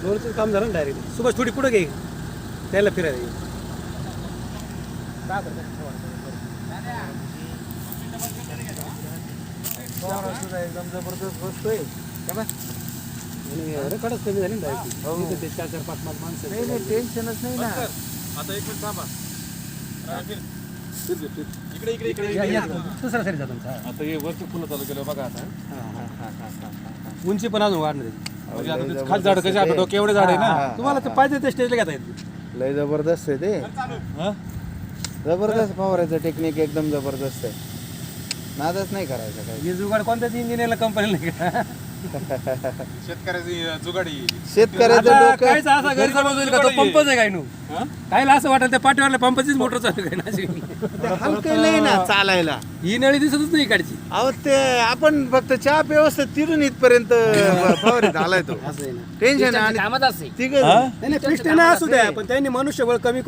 दोनचं काम झालं ना डायरेक्ट. सुभाष थोडी पुढे घे त्याला फिरायला ये. एकदम जबरदस्त बसतोय रेकॉर्डच कमी झाली ना डायरेक्ट. ते 4-4-5 माणसं. नाही नाही टेन्शनच नाही ना. आता एक मिनिट थांबा. इकडे इकडे इकडे या, या. दुसरा साईड जातो तुमचा. आता हे वरती फुलं चालू केलं बघा आता. उंची पण अजून वाढणार आहे. म्हणजे आता ते खास झाड कसे आता डोके एवढे झाड आहे ना. तुम्हाला ते पाहिजे ते स्टेजला घेता येते. लय जबरदस्त आहे ते. हा? जबरदस्त फवारायचं टेक्निक एकदम जबरदस्त आहे. नादच नाही करायचं काही. हे जुगाड कोणत्याच इंजिनियरला कंपनीला नाही का? शेतकऱ्याची जुगाडी. शेतकऱ्याचं आता डोकं काहीच असा घरी समजून का तो पंपच आहे काय नू. कायला असं वाटलं त्या पाठीवरल्या पंपाचीच मोटर चालू काय ना अशी. हलकं नाही ना चालायला. ही नळी दिसतच नाही इकडची. अहो ते आपण फक्त चहा व्यवस्थित तिथून इथपर्यंत फवारीत आलाय तो. असं आहे ना. टेन्शन आणि कामात असे तिघं नाही नाही पिष्ट नाही असू द्या पण त्यांनी मनुष्यबळ कमी